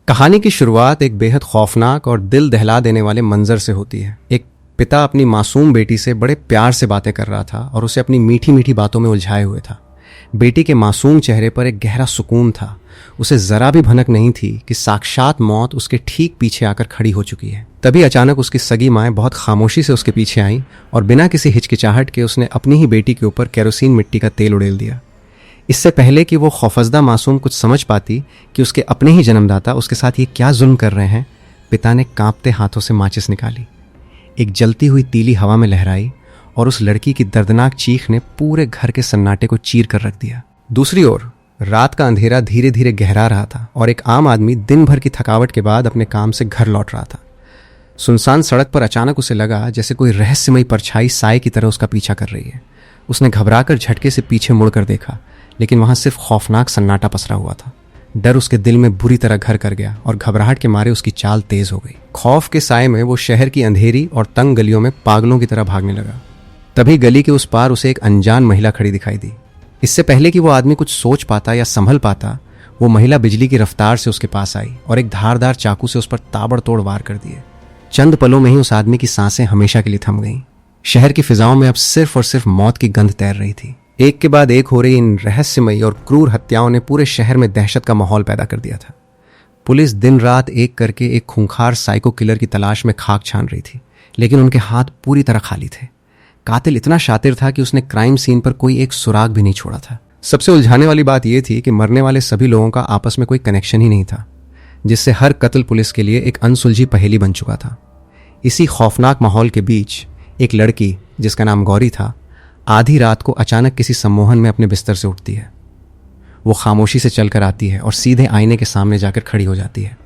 कहानी की शुरुआत एक बेहद खौफनाक और दिल दहला देने वाले मंजर से होती है। एक पिता अपनी मासूम बेटी से बड़े प्यार से बातें कर रहा था और उसे अपनी मीठी मीठी बातों में उलझाए हुए था। बेटी के मासूम चेहरे पर एक गहरा सुकून था। उसे जरा भी भनक नहीं थी कि साक्षात मौत उसके ठीक पीछे आकर खड़ी हो चुकी है। तभी अचानक उसकी सगी माएँ बहुत खामोशी से उसके पीछे आईं और बिना किसी हिचकिचाहट के उसने अपनी ही बेटी के ऊपर केरोसिन मिट्टी का तेल उड़ेल दिया। इससे पहले कि वो खौफजदा मासूम कुछ समझ पाती कि उसके अपने ही जन्मदाता उसके साथ ये क्या जुल्म कर रहे हैं, पिता ने कांपते हाथों से माचिस निकाली। एक जलती हुई तीली हवा में लहराई और उस लड़की की दर्दनाक चीख ने पूरे घर के सन्नाटे को चीर कर रख दिया। दूसरी ओर रात का अंधेरा धीरे धीरे गहरा रहा था और एक आम आदमी दिन भर की थकावट के बाद अपने काम से घर लौट रहा था। सुनसान सड़क पर अचानक उसे लगा जैसे कोई रहस्यमयी परछाई साए की तरह उसका पीछा कर रही है। उसने घबराकर झटके से पीछे मुड़कर देखा, लेकिन वहां सिर्फ खौफनाक सन्नाटा पसरा हुआ था। डर उसके दिल में बुरी तरह घर कर गया और घबराहट के मारे उसकी चाल तेज हो गई। खौफ के साए में वो शहर की अंधेरी और तंग गलियों में पागलों की तरह भागने लगा। तभी गली के उस पार उसे एक अनजान महिला खड़ी दिखाई दी। इससे पहले कि वो आदमी कुछ सोच पाता या संभल पाता, वो महिला बिजली की रफ्तार से उसके पास आई और एक धारदार चाकू से उस पर ताबड़तोड़ वार कर दिए। चंद पलों में ही उस आदमी की सांसें हमेशा के लिए थम गईं। शहर की फिजाओं में अब सिर्फ और सिर्फ मौत की गंध तैर रही थी। एक के बाद एक हो रही इन रहस्यमयी और क्रूर हत्याओं ने पूरे शहर में दहशत का माहौल पैदा कर दिया था। पुलिस दिन रात एक करके एक खूंखार साइको किलर की तलाश में खाक छान रही थी, लेकिन उनके हाथ पूरी तरह खाली थे। कातिल इतना शातिर था कि उसने क्राइम सीन पर कोई एक सुराग भी नहीं छोड़ा था। सबसे उलझाने वाली बात यह थी कि मरने वाले सभी लोगों का आपस में कोई कनेक्शन ही नहीं था, जिससे हर कत्ल पुलिस के लिए एक अनसुलझी पहेली बन चुका था। इसी खौफनाक माहौल के बीच एक लड़की, जिसका नाम गौरी था, आधी रात को अचानक किसी सम्मोहन में अपने बिस्तर से उठती है। वो खामोशी से चलकर आती है और सीधे आईने के सामने जाकर खड़ी हो जाती है।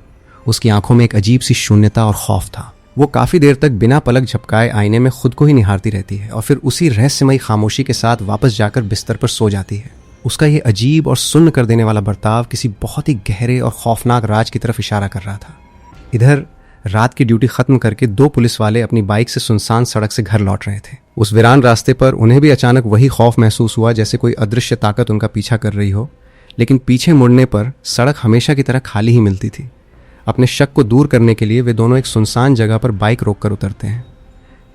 उसकी आंखों में एक अजीब सी शून्यता और खौफ था। वो काफी देर तक बिना पलक झपकाए आईने में खुद को ही निहारती रहती है और फिर उसी रहस्यमयी खामोशी के साथ वापस जाकर बिस्तर पर सो जाती है। उसका ये अजीब और सुन्न कर देने वाला बर्ताव किसी बहुत ही गहरे और खौफनाक राज की तरफ इशारा कर रहा था। इधर रात की ड्यूटी खत्म करके दो पुलिस वाले अपनी बाइक से सुनसान सड़क से घर लौट रहे थे। उस वीरान रास्ते पर उन्हें भी अचानक वही खौफ महसूस हुआ जैसे कोई अदृश्य ताकत उनका पीछा कर रही हो, लेकिन पीछे मुड़ने पर सड़क हमेशा की तरह खाली ही मिलती थी। अपने शक को दूर करने के लिए वे दोनों एक सुनसान जगह पर बाइक रोककर उतरते हैं।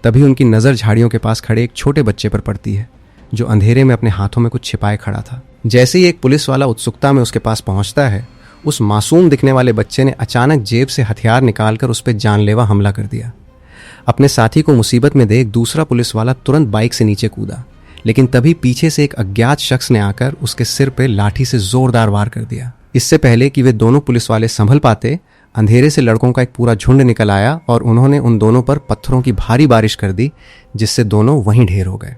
तभी उनकी नज़र झाड़ियों के पास खड़े एक छोटे बच्चे पर पड़ती है, जो अंधेरे में अपने हाथों में कुछ छिपाए खड़ा था। जैसे ही एक पुलिस वाला उत्सुकता में उसके पास पहुंचता है, उस मासूम दिखने वाले बच्चे ने अचानक जेब से हथियार निकालकर उस पर जानलेवा हमला कर दिया। अपने साथी को मुसीबत में देख दूसरा पुलिस वाला तुरंत बाइक से नीचे कूदा, लेकिन तभी पीछे से एक अज्ञात शख्स ने आकर उसके सिर पे लाठी से जोरदार वार कर दिया। इससे पहले कि वे दोनों पुलिस वाले संभल पाते, अंधेरे से लड़कों का एक पूरा झुंड निकल आया और उन्होंने उन दोनों पर पत्थरों की भारी बारिश कर दी, जिससे दोनों वहीं ढेर हो गए।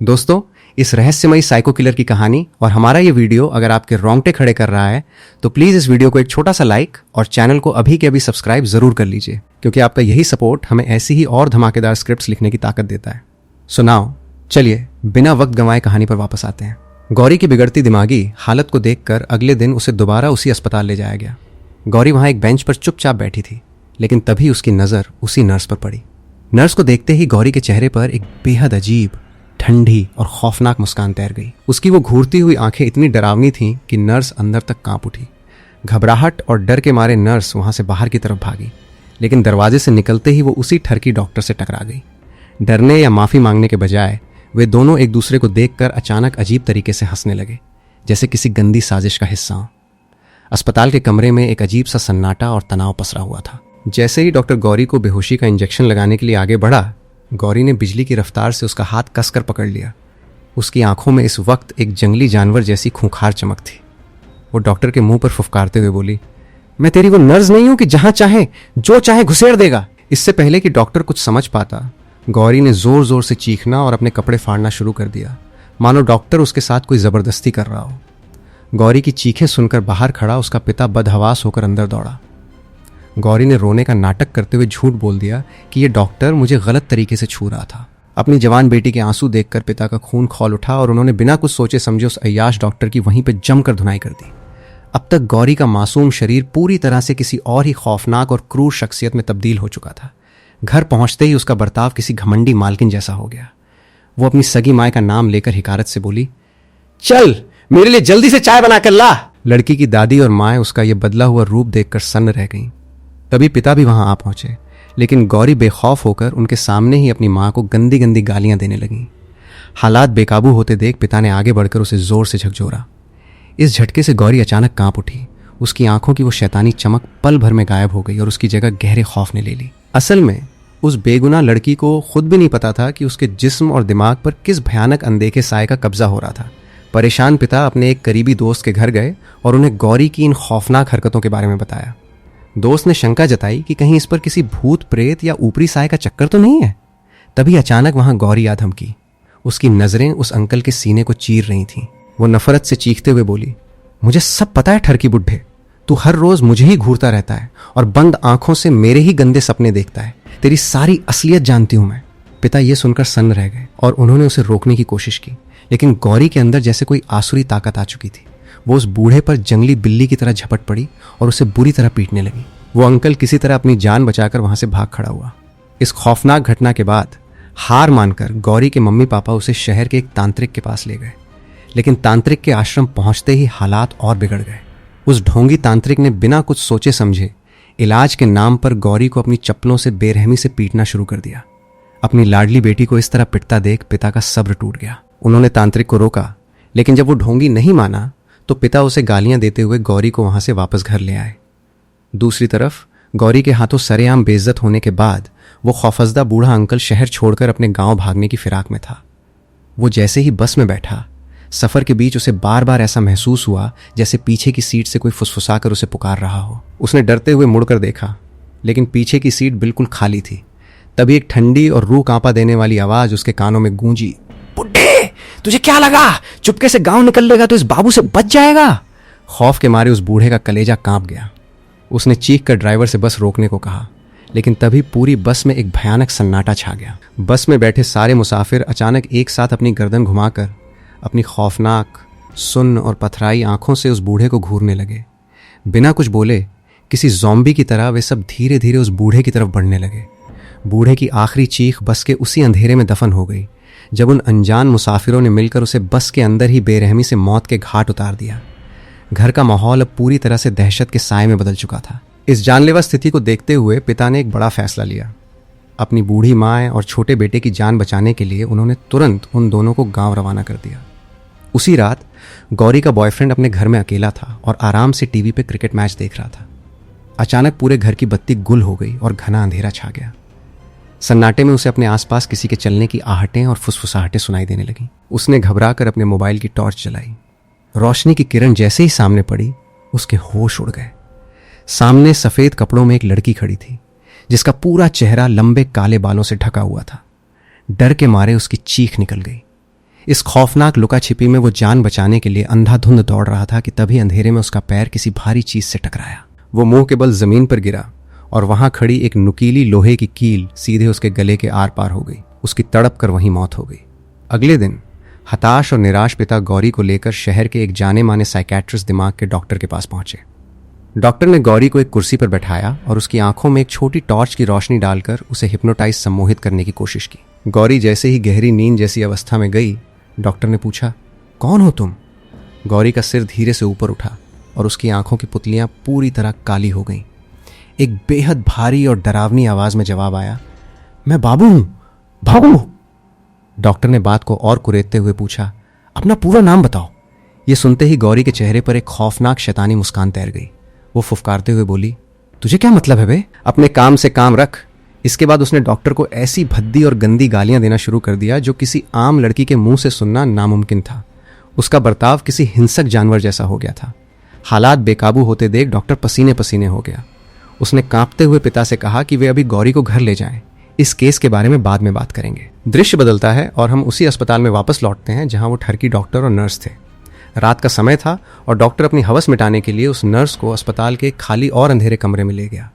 दोस्तों, इस रहस्यमयी साइको किलर की कहानी और हमारा ये वीडियो अगर आपके रोंगटे खड़े कर रहा है, तो प्लीज़ इस वीडियो को एक छोटा सा लाइक और चैनल को अभी के अभी सब्सक्राइब जरूर कर लीजिए, क्योंकि आपका यही सपोर्ट हमें ऐसी ही और धमाकेदार स्क्रिप्ट्स लिखने की ताकत देता है। सो नाउ चलिए बिना वक्त गंवाए कहानी पर वापस आते हैं। गौरी की बिगड़ती दिमागी हालत को देखकर अगले दिन उसे दोबारा उसी अस्पताल ले जाया गया। गौरी वहां एक बेंच पर चुपचाप बैठी थी, लेकिन तभी उसकी नज़र उसी नर्स पर पड़ी। नर्स को देखते ही गौरी के चेहरे पर एक बेहद अजीब, ठंडी और खौफनाक मुस्कान तैर गई। उसकी वो घूरती हुई आंखें इतनी डरावनी थीं कि नर्स अंदर तक कांप उठी। घबराहट और डर के मारे नर्स वहां से बाहर की तरफ भागी, लेकिन दरवाजे से निकलते ही वो उसी ठरकी डॉक्टर से टकरा गई। डरने या माफी मांगने के बजाय वे दोनों एक दूसरे को देखकर अचानक अजीब तरीके से हंसने लगे, जैसे किसी गंदी साजिश का हिस्सा हो। अस्पताल के कमरे में एक अजीब सा सन्नाटा और तनाव पसरा हुआ था। जैसे ही डॉक्टर गौरी को बेहोशी का इंजेक्शन लगाने के लिए आगे बढ़ा, गौरी ने बिजली की रफ्तार से उसका हाथ कसकर पकड़ लिया। उसकी आंखों में इस वक्त एक जंगली जानवर जैसी खूंखार चमक थी। वो डॉक्टर के मुंह पर फुफकारते हुए बोली, मैं तेरी वो नर्स नहीं हूं कि जहां चाहे जो चाहे घुसेड़ देगा। इससे पहले कि डॉक्टर कुछ समझ पाता, गौरी ने जोर जोर से चीखना और अपने कपड़े फाड़ना शुरू कर दिया, मानो डॉक्टर उसके साथ कोई जबरदस्ती कर रहा हो। गौरी की चीखें सुनकर बाहर खड़ा उसका पिता बदहवास होकर अंदर दौड़ा। गौरी ने रोने का नाटक करते हुए झूठ बोल दिया कि यह डॉक्टर मुझे गलत तरीके से छू रहा था। अपनी जवान बेटी के आंसू देखकर पिता का खून खौल उठा और उन्होंने बिना कुछ सोचे समझे उस अय्याश डॉक्टर की वहीं पर जमकर धुनाई कर दी। अब तक गौरी का मासूम शरीर पूरी तरह से किसी और ही खौफनाक और क्रूर शख्सियत में तब्दील हो चुका था। घर पहुंचते ही उसका बर्ताव किसी घमंडी मालकिन जैसा हो गया। वो अपनी सगी माए का नाम लेकर हिकारत से बोली, चल मेरे लिए जल्दी से चाय बना कर ला। लड़की की दादी और माँ उसका यह बदला हुआ रूप देखकर सन्न रह गईं। तभी पिता भी वहां आ पहुंचे, लेकिन गौरी बेखौफ होकर उनके सामने ही अपनी माँ को गंदी गंदी गालियां देने लगीं। हालात बेकाबू होते देख पिता ने आगे बढ़कर उसे जोर से झकझोरा। इस झटके से गौरी अचानक कांप उठी। उसकी आंखों की वो शैतानी चमक पल भर में गायब हो गई और उसकी जगह गहरे खौफ ने ले ली। असल में उस बेगुनाह लड़की को खुद भी नहीं पता था कि उसके जिस्म और दिमाग पर किस भयानक अनदेखे साए का कब्जा हो रहा था। परेशान पिता अपने एक करीबी दोस्त के घर गए और उन्हें गौरी की इन खौफनाक हरकतों के बारे में बताया। दोस्त ने शंका जताई कि कहीं इस पर किसी भूत प्रेत या ऊपरी साए का चक्कर तो नहीं है। तभी अचानक वहां गौरी आ धमकी। उसकी नजरें उस अंकल के सीने को चीर रही थीं। वो नफरत से चीखते हुए बोली, मुझे सब पता है ठरकी बुड्ढे, तू हर रोज मुझे ही घूरता रहता है और बंद आंखों से मेरे ही गंदे सपने देखता है। तेरी सारी असलियत जानती हूं मैं। पिता ये सुनकर सन्न रह गए और उन्होंने उसे रोकने की कोशिश की, लेकिन गौरी के अंदर जैसे कोई आसुरी ताकत आ चुकी थी। वो उस बूढ़े पर जंगली बिल्ली की तरह झपट पड़ी और उसे बुरी तरह पीटने लगी। वो अंकल किसी तरह अपनी जान बचाकर वहां से भाग खड़ा हुआ। इस खौफनाक घटना के बाद हार मानकर गौरी के मम्मी पापा उसे शहर के एक तांत्रिक के पास ले गए, लेकिन तांत्रिक के आश्रम पहुंचते ही हालात और बिगड़ गए। उस ढोंगी तांत्रिक ने बिना कुछ सोचे समझे इलाज के नाम पर गौरी को अपनी चप्पलों से बेरहमी से पीटना शुरू कर दिया। अपनी लाडली बेटी को इस तरह पिटता देख पिता का सब्र टूट गया। उन्होंने तांत्रिक को रोका, लेकिन जब वो ढोंगी नहीं माना तो पिता उसे गालियां देते हुए गौरी को वहां से वापस घर ले आए। दूसरी तरफ गौरी के हाथों सरेआम बेइज्जत होने के बाद वो खौफजदा बूढ़ा अंकल शहर छोड़कर अपने गांव भागने की फिराक में था। वो जैसे ही बस में बैठा, सफर के बीच उसे बार बार ऐसा महसूस हुआ जैसे पीछे की सीट से कोई फुसफुसाकर उसे पुकार रहा हो। उसने डरते हुए मुड़कर देखा, लेकिन पीछे की सीट बिल्कुल खाली थी। तभी एक ठंडी और रूह कांपा देने वाली आवाज उसके कानों में गूंजी, बुड्ढे, तुझे क्या लगा चुपके से गांव निकल लेगा तो इस बाबू से बच जाएगा? खौफ के मारे उस बूढ़े का कलेजा कांप गया। उसने चीख कर ड्राइवर से बस रोकने को कहा, लेकिन तभी पूरी बस में एक भयानक सन्नाटा छा गया। बस में बैठे सारे मुसाफिर अचानक एक साथ अपनी गर्दन घुमाकर अपनी खौफनाक, सुन्न और पथराई आंखों से उस बूढ़े को घूरने लगे। बिना कुछ बोले किसी ज़ॉम्बी की तरह वे सब धीरे धीरे उस बूढ़े की तरफ बढ़ने लगे। बूढ़े की आखिरी चीख बस के उसी अंधेरे में दफन हो गई जब उन अनजान मुसाफिरों ने मिलकर उसे बस के अंदर ही बेरहमी से मौत के घाट उतार दिया। घर का माहौल अब पूरी तरह से दहशत के साए में बदल चुका था। इस जानलेवा स्थिति को देखते हुए पिता ने एक बड़ा फैसला लिया। अपनी बूढ़ी माँ और छोटे बेटे की जान बचाने के लिए उन्होंने तुरंत उन दोनों को गांव रवाना कर दिया। उसी रात गौरी का बॉयफ्रेंड अपने घर में अकेला था और आराम से टीवी पे क्रिकेट मैच देख रहा था। अचानक पूरे घर की बत्ती गुल हो गई और घना अंधेरा छा गया। सन्नाटे में उसे अपने आसपास किसी के चलने की आहटें और फुसफुसाहटें सुनाई देने लगीं। उसने घबराकर अपने मोबाइल की टॉर्च जलाई। रोशनी की किरण जैसे ही सामने पड़ी, उसके होश उड़ गए। सामने सफेद कपड़ों में एक लड़की खड़ी थी, जिसका पूरा चेहरा लंबे काले बालों से ढका हुआ था। डर के मारे उसकी चीख निकल गई। इस खौफनाक लुका छिपी में वो जान बचाने के लिए अंधाधुंध दौड़ रहा था कि तभी अंधेरे में उसका पैर किसी भारी चीज से टकराया। वो मुंह के बल जमीन पर गिरा और वहां खड़ी एक नुकीली लोहे की कील सीधे उसके गले के आर पार हो गई। उसकी तड़प कर वहीं मौत हो गई। अगले दिन हताश और निराश पिता गौरी को लेकर शहर के एक जाने माने साइकेट्रिस्ट दिमाग के डॉक्टर के पास पहुंचे। डॉक्टर ने गौरी को एक कुर्सी पर बैठाया और उसकी आंखों में एक छोटी टॉर्च की रोशनी डालकर उसे हिप्नोटाइज सम्मोहित करने की कोशिश की। गौरी जैसे ही गहरी नींद जैसी अवस्था में गई, डॉक्टर ने पूछा, कौन हो तुम? गौरी का सिर धीरे से ऊपर उठा और उसकी आंखों की पुतलियां पूरी तरह काली हो गईं। एक बेहद भारी और डरावनी आवाज में जवाब आया, मैं बाबू हूं, बाबू। डॉक्टर ने बात को और कुरेदते हुए पूछा, अपना पूरा नाम बताओ। यह सुनते ही गौरी के चेहरे पर एक खौफनाक शैतानी मुस्कान तैर गई। वो फुफकारते हुए बोली, तुझे क्या मतलब है बे? अपने काम से काम रख। इसके बाद उसने डॉक्टर को ऐसी भद्दी और गंदी गालियां देना शुरू कर दिया जो किसी आम लड़की के मुंह से सुनना नामुमकिन था। उसका बर्ताव किसी हिंसक जानवर जैसा हो गया था। हालात बेकाबू होते देख डॉक्टर पसीने पसीने हो गया। उसने कांपते हुए पिता से कहा कि वे अभी गौरी को घर ले जाएं। इस केस के बारे में बाद में बात करेंगे। दृश्य बदलता है और हम उसी अस्पताल में वापस लौटते हैं जहां वो ठरकी डॉक्टर और नर्स थे। रात का समय था और डॉक्टर अपनी हवस मिटाने के लिए उस नर्स को अस्पताल के खाली और अंधेरे कमरे में ले गया।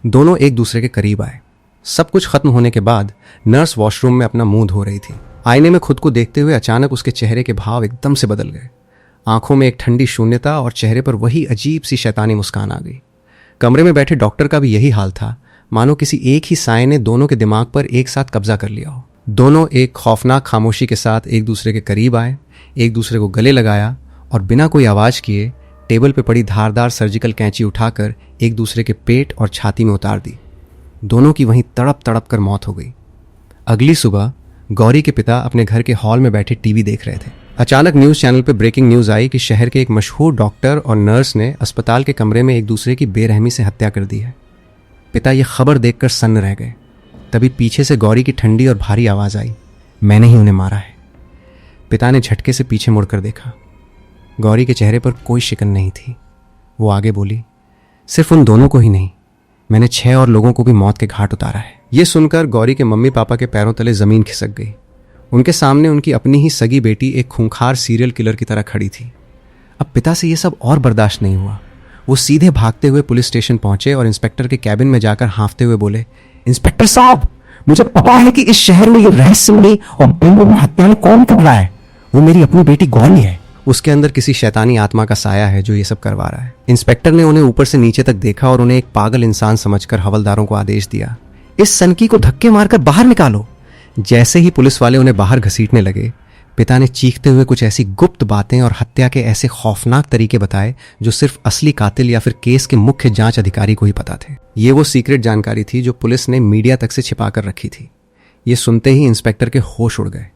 दोनों एक दूसरे के करीब आए। सब कुछ खत्म होने के बाद नर्स वॉशरूम में अपना मुंह धो रही थी। आईने में खुद को देखते हुए अचानक उसके चेहरे के भाव एकदम से बदल गए। आंखों में एक ठंडी शून्यता और चेहरे पर वही अजीब सी शैतानी मुस्कान आ गई। कमरे में बैठे डॉक्टर का भी यही हाल था, मानो किसी एक ही साए ने दोनों के दिमाग पर एक साथ कब्जा कर लिया हो। दोनों एक खौफनाक खामोशी के साथ एक दूसरे के करीब आए, एक दूसरे को गले लगाया और बिना कोई आवाज किए टेबल पे पड़ी धारदार सर्जिकल कैंची उठाकर एक दूसरे के पेट और छाती में उतार दी। दोनों की वहीं तड़प तड़प कर मौत हो गई। अगली सुबह गौरी के पिता अपने घर के हॉल में बैठे टीवी देख रहे थे। अचानक न्यूज़ चैनल पर ब्रेकिंग न्यूज़ आई कि शहर के एक मशहूर डॉक्टर और नर्स ने अस्पताल के कमरे में एक दूसरे की बेरहमी से हत्या कर दी है। पिता ये खबर देखकर सन्न रह गए। तभी पीछे से गौरी की ठंडी और भारी आवाज़ आई, मैंने ही उन्हें मारा है। पिता ने झटके से पीछे मुड़कर देखा। गौरी के चेहरे पर कोई शिकन नहीं थी। वो आगे बोली, सिर्फ उन दोनों को ही नहीं, मैंने 6 और लोगों को भी मौत के घाट उतारा है। ये सुनकर गौरी के मम्मी पापा के पैरों तले जमीन खिसक गई। उनके सामने उनकी अपनी ही सगी बेटी एक खूंखार सीरियल किलर की तरह खड़ी थी। अब पिता से ये सब और बर्दाश्त नहीं हुआ। वो सीधे भागते हुए पुलिस स्टेशन पहुंचे और इंस्पेक्टर के कैबिन में जाकर हाँफते हुए बोले, इंस्पेक्टर साहब, मुझे पता है कि इस शहर में ये रहस्यमयी और बेरहम हत्याएं कौन कर रहा है। वो मेरी अपनी बेटी गौरी है। उसके अंदर किसी शैतानी आत्मा का साया है जो ये सब करवा रहा है। इंस्पेक्टर ने उन्हें ऊपर से नीचे तक देखा और उन्हें एक पागल इंसान समझकर हवलदारों को आदेश दिया, इस सनकी को धक्के मारकर बाहर निकालो। जैसे ही पुलिस वाले उन्हें बाहर घसीटने लगे, पिता ने चीखते हुए कुछ ऐसी गुप्त बातें और हत्या के ऐसे खौफनाक तरीके बताए जो सिर्फ असली कातिल या फिर केस के मुख्य जांच अधिकारी को ही पता थे। ये वो सीक्रेट जानकारी थी जो पुलिस ने मीडिया तक से छिपा कर रखी थी। ये सुनते ही इंस्पेक्टर के होश उड़ गए।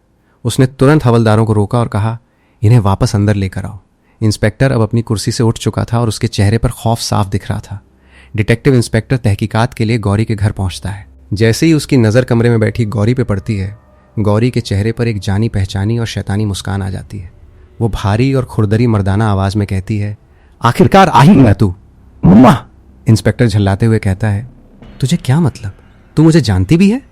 उसने तुरंत हवलदारों को रोका और कहा, इन्हें वापस अंदर लेकर आओ। इंस्पेक्टर अब अपनी कुर्सी से उठ चुका था और उसके चेहरे पर खौफ साफ दिख रहा था। डिटेक्टिव इंस्पेक्टर तहकीकात के लिए गौरी के घर पहुंचता है। जैसे ही उसकी नज़र कमरे में बैठी गौरी पे पड़ती है, गौरी के चेहरे पर एक जानी पहचानी और शैतानी मुस्कान आ जाती है। वो भारी और खुरदरी मर्दाना आवाज में कहती है, आखिरकार आ ही गया तू। मम्मा। इंस्पेक्टर झल्लाते हुए कहता है, तुझे क्या मतलब, तू मुझे जानती भी है?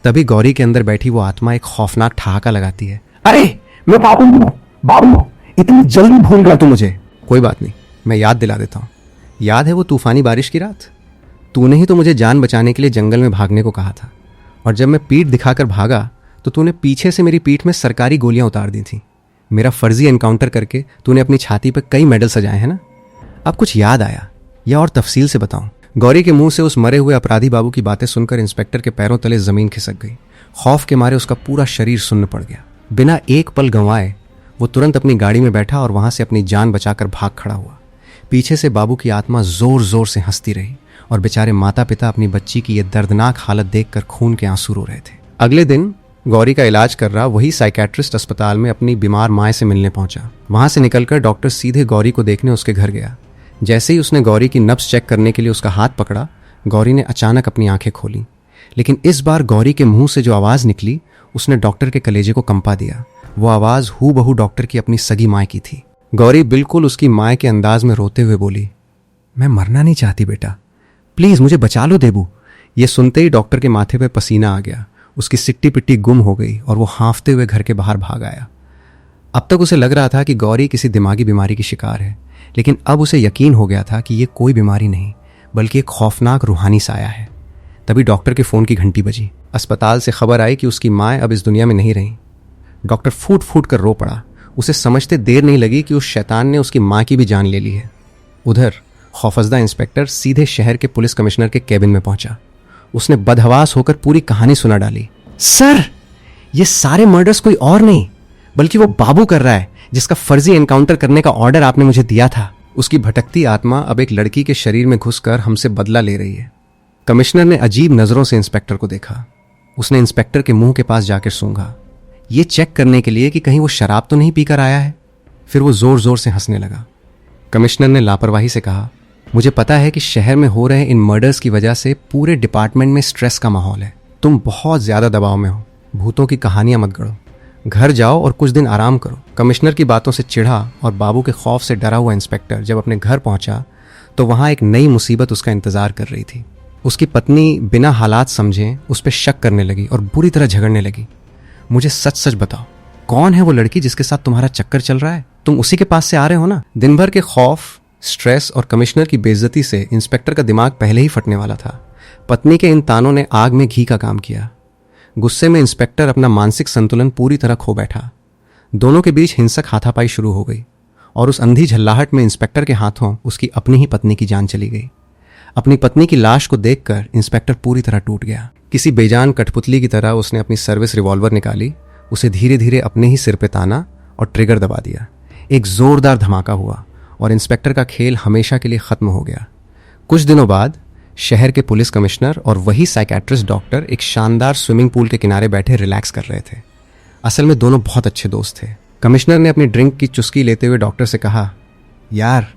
तभी गौरी के अंदर बैठी वो आत्मा एक खौफनाक ठहाका लगाती है, अरे मैं बाबू, इतनी जल्दी भूल गया तू मुझे। कोई बात नहीं, मैं याद दिला देता हूँ। याद है वो तूफानी बारिश की रात? तूने ही तो मुझे जान बचाने के लिए जंगल में भागने को कहा था, और जब मैं पीठ दिखाकर भागा तो तूने पीछे से मेरी पीठ में सरकारी गोलियां उतार दी थी। मेरा फर्जी एनकाउंटर करके तूने अपनी छाती पर कई मेडल सजाए हैं ना। अब कुछ याद आया या और तफसील से बताऊं? गौरी के मुंह से उस मरे हुए अपराधी बाबू की बातें सुनकर इंस्पेक्टर के पैरों तले जमीन खिसक गई। खौफ के मारे उसका पूरा शरीर सुन्न पड़ गया। बिना एक पल गंवाए वो तुरंत अपनी गाड़ी में बैठा और वहां से अपनी जान बचाकर भाग खड़ा हुआ। पीछे से बाबू की आत्मा जोर जोर से हंसती रही और बेचारे माता पिता अपनी बच्ची की यह दर्दनाक हालत देखकर खून के आंसू रो रहे थे। अगले दिन गौरी का इलाज कर रहा वही साइकेट्रिस्ट अस्पताल में अपनी बीमार मां से मिलने पहुंचा। वहां से निकलकर डॉक्टर सीधे गौरी को देखने उसके घर गया। जैसे ही उसने गौरी की नब्ज चेक करने के लिए उसका हाथ पकड़ा, गौरी ने अचानक अपनी आंखें खोली। लेकिन इस बार गौरी के मुंह से जो आवाज निकली उसने डॉक्टर के कलेजे को कंपा दिया। वो आवाज हूबहू डॉक्टर की अपनी सगी माँ की थी। गौरी बिल्कुल उसकी माँ के अंदाज में रोते हुए बोली, मैं मरना नहीं चाहती बेटा, प्लीज मुझे बचा लो देबू। ये सुनते ही डॉक्टर के माथे पे पसीना आ गया। उसकी सिट्टी पिट्टी गुम हो गई और वो हाँफते हुए घर के बाहर भाग आया। अब तक उसे लग रहा था कि गौरी किसी दिमागी बीमारी की शिकार है, लेकिन अब उसे यकीन हो गया था कि ये कोई बीमारी नहीं बल्कि एक खौफनाक रूहानी साया है। तभी डॉक्टर के फ़ोन की घंटी बजी। अस्पताल से खबर आई कि उसकी माँ अब इस दुनिया में नहीं रही। डॉक्टर फूट फूट कर रो पड़ा। उसे समझते देर नहीं लगी कि उस शैतान ने उसकी माँ की भी जान ले ली है। उधर खौफजदा इंस्पेक्टर सीधे शहर के पुलिस कमिश्नर के कैबिन में पहुंचा। उसने बदहवास होकर पूरी कहानी सुना डाली। सर, ये सारे मर्डर्स कोई और नहीं बल्कि वो बाबू कर रहा है जिसका फर्जी एनकाउंटर करने का ऑर्डर आपने मुझे दिया था। उसकी भटकती आत्मा अब एक लड़की के शरीर में घुसकर हमसे बदला ले रही है। कमिश्नर ने अजीब नजरों से इंस्पेक्टर को देखा। उसने इंस्पेक्टर के मुंह के पास जाकर सूंघा, ये चेक करने के लिए कि कहीं वो शराब तो नहीं पीकर आया है। फिर वो जोर जोर से हंसने लगा। कमिश्नर ने लापरवाही से कहा, मुझे पता है कि शहर में हो रहे इन मर्डर्स की वजह से पूरे डिपार्टमेंट में स्ट्रेस का माहौल है। तुम बहुत ज्यादा दबाव में हो। भूतों की कहानियां मत गढ़ो। घर जाओ और कुछ दिन आराम करो। कमिश्नर की बातों से चिढ़ा और बाबू के खौफ से डरा हुआ इंस्पेक्टर जब अपने घर पहुंचा तो वहां एक नई मुसीबत उसका इंतजार कर रही थी। उसकी पत्नी बिना हालात समझे उस पर शक करने लगी और बुरी तरह झगड़ने लगी। मुझे सच सच बताओ, कौन है वो लड़की जिसके साथ तुम्हारा चक्कर चल रहा है? तुम उसी के पास से आ रहे हो ना? दिन भर के खौफ, स्ट्रेस और कमिश्नर की बेइज्जती से इंस्पेक्टर का दिमाग पहले ही फटने वाला था। पत्नी के इन तानों ने आग में घी का काम किया। गुस्से में इंस्पेक्टर अपना मानसिक संतुलन पूरी तरह खो बैठा। दोनों के बीच हिंसक हाथापाई शुरू हो गई और उस अंधी झल्लाहट में इंस्पेक्टर के हाथों उसकी अपनी ही पत्नी की जान चली गई। अपनी पत्नी की लाश को देखकर इंस्पेक्टर पूरी तरह टूट गया। किसी बेजान कठपुतली की तरह उसने अपनी सर्विस रिवॉल्वर निकाली, उसे धीरे धीरे अपने ही सिर पे ताना और ट्रिगर दबा दिया। एक जोरदार धमाका हुआ और इंस्पेक्टर का खेल हमेशा के लिए खत्म हो गया। कुछ दिनों बाद शहर के पुलिस कमिश्नर और वही साइकेट्रिस्ट डॉक्टर एक शानदार स्विमिंग पूल के किनारे बैठे रिलैक्स कर रहे थे। असल में दोनों बहुत अच्छे दोस्त थे। कमिश्नर ने अपनी ड्रिंक की चुस्की लेते हुए डॉक्टर से कहा, यार,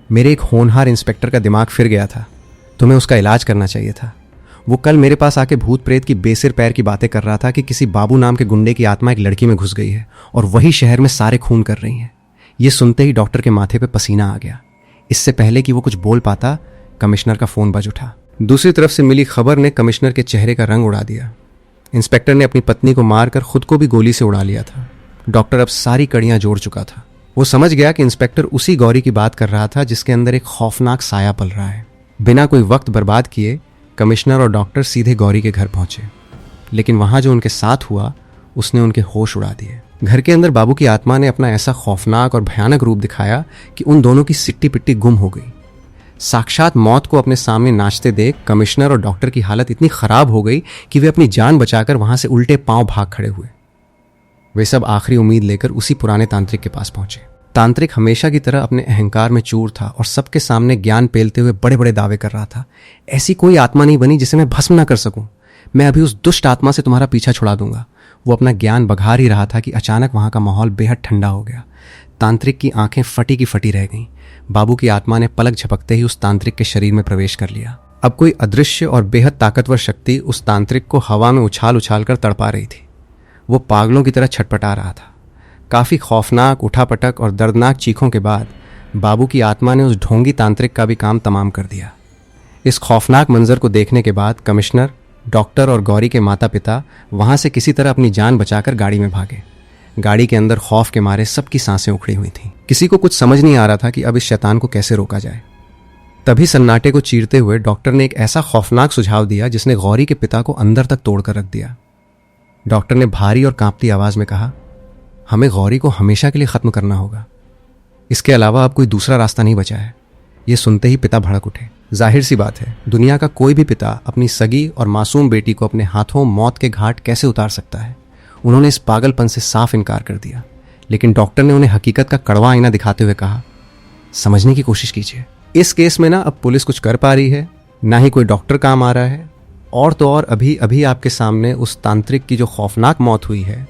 मेरे एक होनहार इंस्पेक्टर का दिमाग फिर गया था, तुम्हें उसका इलाज करना चाहिए था। वो कल मेरे पास आके भूत प्रेत की बेसिर पैर की बातें कर रहा था कि किसी बाबू नाम के गुंडे की आत्मा एक लड़की में घुस गई है और वही शहर में सारे खून कर रही है। ये सुनते ही डॉक्टर के माथे पे पसीना आ गया। इससे पहले कि वो कुछ बोल पाता, कमिश्नर का फोन बज उठा। दूसरी तरफ से मिली खबर ने कमिश्नर के चेहरे का रंग उड़ा दिया। इंस्पेक्टर ने अपनी पत्नी को मारकर खुद को भी गोली से उड़ा लिया था। डॉक्टर अब सारी कड़ियां जोड़ चुका था। वो समझ गया कि इंस्पेक्टर उसी गौरी की बात कर रहा था जिसके अंदर एक खौफनाक साया पल रहा है। बिना कोई वक्त बर्बाद किए कमिश्नर और डॉक्टर सीधे गौरी के घर पहुंचे, लेकिन वहां जो उनके साथ हुआ उसने उनके होश उड़ा दिए। घर के अंदर बाबू की आत्मा ने अपना ऐसा खौफनाक और भयानक रूप दिखाया कि उन दोनों की सिट्टी पिट्टी गुम हो गई। साक्षात मौत को अपने सामने नाचते देख कमिश्नर और डॉक्टर की हालत इतनी खराब हो गई कि वे अपनी जान बचाकर वहां से उल्टे पांव भाग खड़े हुए। वे सब आखिरी उम्मीद लेकर उसी पुराने तांत्रिक के पास पहुंचे। तांत्रिक हमेशा की तरह अपने अहंकार में चूर था और सबके सामने ज्ञान पेलते हुए बड़े बड़े दावे कर रहा था। ऐसी कोई आत्मा नहीं बनी जिसे मैं भस्म ना कर सकूं। मैं अभी उस दुष्ट आत्मा से तुम्हारा पीछा छुड़ा दूंगा। वो अपना ज्ञान बघार ही रहा था कि अचानक वहां का माहौल बेहद ठंडा हो गया। तांत्रिक की आंखें फटी की फटी रह गईं। बाबू की आत्मा ने पलक झपकते ही उस तांत्रिक के शरीर में प्रवेश कर लिया। अब कोई अदृश्य और बेहद ताकतवर शक्ति उस तांत्रिक को हवा में उछाल उछाल कर तड़पा रही थी। वो पागलों की तरह छटपटा रहा था। काफी खौफनाक उठापटक और दर्दनाक चीखों के बाद बाबू की आत्मा ने उस ढोंगी तांत्रिक का भी काम तमाम कर दिया। इस खौफनाक मंजर को देखने के बाद कमिश्नर, डॉक्टर और गौरी के माता पिता वहां से किसी तरह अपनी जान बचाकर गाड़ी में भागे। गाड़ी के अंदर खौफ के मारे सबकी सांसें उखड़ी हुई थीं। किसी को कुछ समझ नहीं आ रहा था कि अब इस शैतान को कैसे रोका जाए। तभी सन्नाटे को चीरते हुए डॉक्टर ने एक ऐसा खौफनाक सुझाव दिया जिसने गौरी के पिता को अंदर तक तोड़कर रख दिया। डॉक्टर ने भारी और कांपती आवाज में कहा, हमें गौरी को हमेशा के लिए खत्म करना होगा। इसके अलावा अब कोई दूसरा रास्ता नहीं बचा है। यह सुनते ही पिता भड़क उठे। जाहिर सी बात है, दुनिया का कोई भी पिता अपनी सगी और मासूम बेटी को अपने हाथों मौत के घाट कैसे उतार सकता है। उन्होंने इस पागलपन से साफ इनकार कर दिया, लेकिन डॉक्टर ने उन्हें हकीकत का कड़वा आईना दिखाते हुए कहा, समझने की कोशिश कीजिए। इस केस में ना अब पुलिस कुछ कर पा रही है, ना ही कोई डॉक्टर काम आ रहा है, और तो और अभी अभी आपके सामने उस तांत्रिक की जो खौफनाक मौत हुई है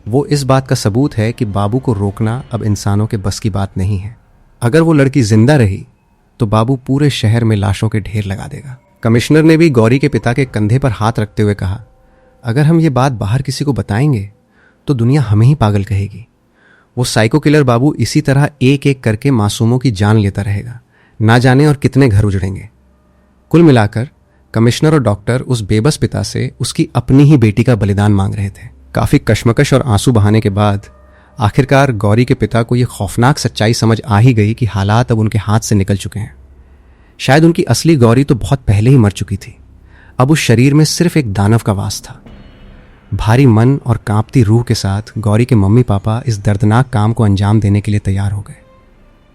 वो इस बात का सबूत है कि बाबू को रोकना अब इंसानों के बस की बात नहीं है। अगर वो लड़की जिंदा रही तो बाबू पूरे शहर में लाशों के ढेर लगा देगा। कमिश्नर ने भी गौरी के पिता के कंधे पर हाथ रखते हुए कहा, अगर हम ये बात बाहर किसी को बताएंगे तो दुनिया हमें ही पागल कहेगी। वो साइको किलर बाबू इसी तरह एक एक करके मासूमों की जान लेता रहेगा, ना जाने और कितने घर उजड़ेंगे। कुल मिलाकर कमिश्नर और डॉक्टर उस बेबस पिता से उसकी अपनी ही बेटी का बलिदान मांग रहे थे। काफी कश्मकश और आंसू बहाने के बाद आखिरकार गौरी के पिता को यह खौफनाक सच्चाई समझ आ ही गई कि हालात अब उनके हाथ से निकल चुके हैं। शायद उनकी असली गौरी तो बहुत पहले ही मर चुकी थी। अब उस शरीर में सिर्फ एक दानव का वास था। भारी मन और कांपती रूह के साथ गौरी के मम्मी पापा इस दर्दनाक काम को अंजाम देने के लिए तैयार हो गए।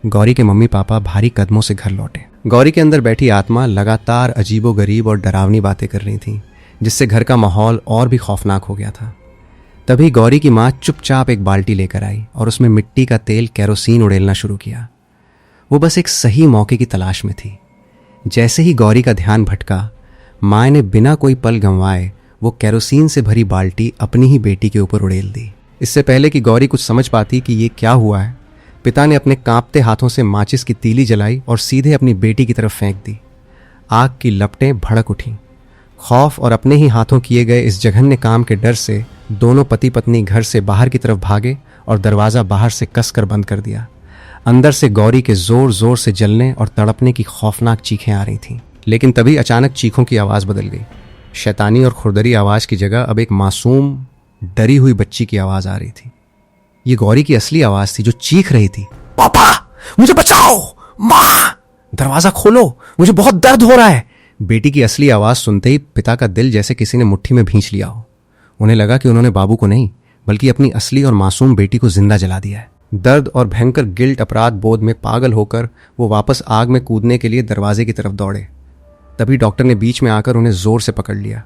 गौरी के मम्मी पापा भारी कदमों से घर लौटे। गौरी के अंदर बैठी आत्मा लगातार अजीबोगरीब और डरावनी बातें कर रही थी, जिससे घर का माहौल और भी खौफनाक हो गया था। तभी गौरी की मां चुपचाप एक बाल्टी लेकर आई और उसमें मिट्टी का तेल कैरोसिन उड़ेलना शुरू किया। वो बस एक सही मौके की तलाश में थी। जैसे ही गौरी का ध्यान भटका, मां ने बिना कोई पल गंवाए वो कैरोसिन से भरी बाल्टी अपनी ही बेटी के ऊपर उड़ेल दी। इससे पहले कि गौरी कुछ समझ पाती कि ये क्या हुआ है, पिता ने अपने कांपते हाथों से माचिस की तीली जलाई और सीधे अपनी बेटी की तरफ फेंक दी। आग की लपटें भड़क उठीं। खौफ और अपने ही हाथों किए गए इस जघन्य काम के डर से दोनों पति पत्नी घर से बाहर की तरफ भागे और दरवाजा बाहर से कसकर बंद कर दिया। अंदर से गौरी के जोर जोर से जलने और तड़पने की खौफनाक चीखें आ रही थीं। लेकिन तभी अचानक चीखों की आवाज बदल गई। शैतानी और खुरदरी आवाज की जगह अब एक मासूम डरी हुई बच्ची की आवाज आ रही थी। ये गौरी की असली आवाज थी जो चीख रही थी, पापा मुझे बचाओ, माँ दरवाजा खोलो, मुझे बहुत दर्द हो रहा है। बेटी की असली आवाज सुनते ही पिता का दिल जैसे किसी ने मुट्ठी में भींच लिया हो। उन्हें लगा कि उन्होंने बाबू को नहीं बल्कि अपनी असली और मासूम बेटी को जिंदा जला दिया है। दर्द और भयंकर गिल्ट अपराध बोध में पागल होकर वो वापस आग में कूदने के लिए दरवाजे की तरफ दौड़े। तभी डॉक्टर ने बीच में आकर उन्हें जोर से पकड़ लिया।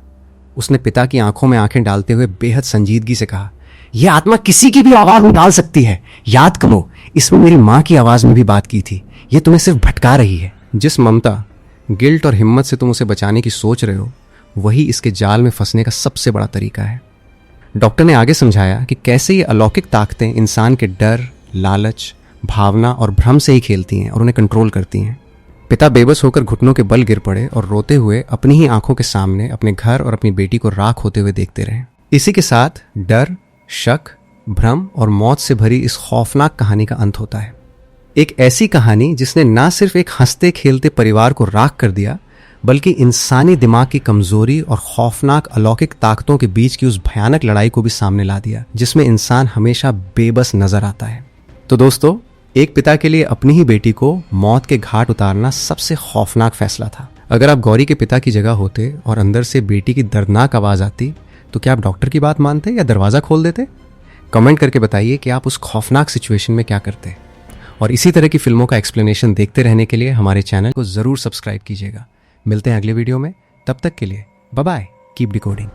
उसने पिता की आंखों में आंखें डालते हुए बेहद संजीदगी से कहा, यह आत्मा किसी की भी आवाज में डाल सकती है, याद करो इसमें मेरी मां की आवाज में भी बात की थी। ये तुम्हें सिर्फ भटका रही है। जिस ममता, गिल्ट और हिम्मत से तुम उसे बचाने की सोच रहे हो, वही इसके जाल में फंसने का सबसे बड़ा तरीका है। डॉक्टर ने आगे समझाया कि कैसे ये अलौकिक ताकतें इंसान के डर, लालच, भावना और भ्रम से ही खेलती हैं और उन्हें कंट्रोल करती हैं। पिता बेबस होकर घुटनों के बल गिर पड़े और रोते हुए अपनी ही आंखों के सामने अपने घर और अपनी बेटी को राख होते हुए देखते रहे। इसी के साथ डर, शक, भ्रम और मौत से भरी इस खौफनाक कहानी का अंत होता है। एक ऐसी कहानी जिसने ना सिर्फ एक हंसते खेलते परिवार को राख कर दिया, बल्कि इंसानी दिमाग की कमजोरी और खौफनाक अलौकिक ताकतों के बीच की उस भयानक लड़ाई को भी सामने ला दिया, जिसमें इंसान हमेशा बेबस नजर आता है। तो दोस्तों, एक पिता के लिए अपनी ही बेटी को मौत के घाट उतारना सबसे खौफनाक फैसला था। अगर आप गौरी के पिता की जगह होते और अंदर से बेटी की दर्दनाक आवाज आती, तो क्या आप डॉक्टर की बात मानते या दरवाजा खोल देते? कमेंट करके बताइए कि आप उस खौफनाक सिचुएशन में क्या करते। और इसी तरह की फिल्मों का एक्सप्लेनेशन देखते रहने के लिए हमारे चैनल को जरूर सब्सक्राइब कीजिएगा। मिलते हैं अगले वीडियो में, तब तक के लिए बाय बाय, कीप डिकोडिंग।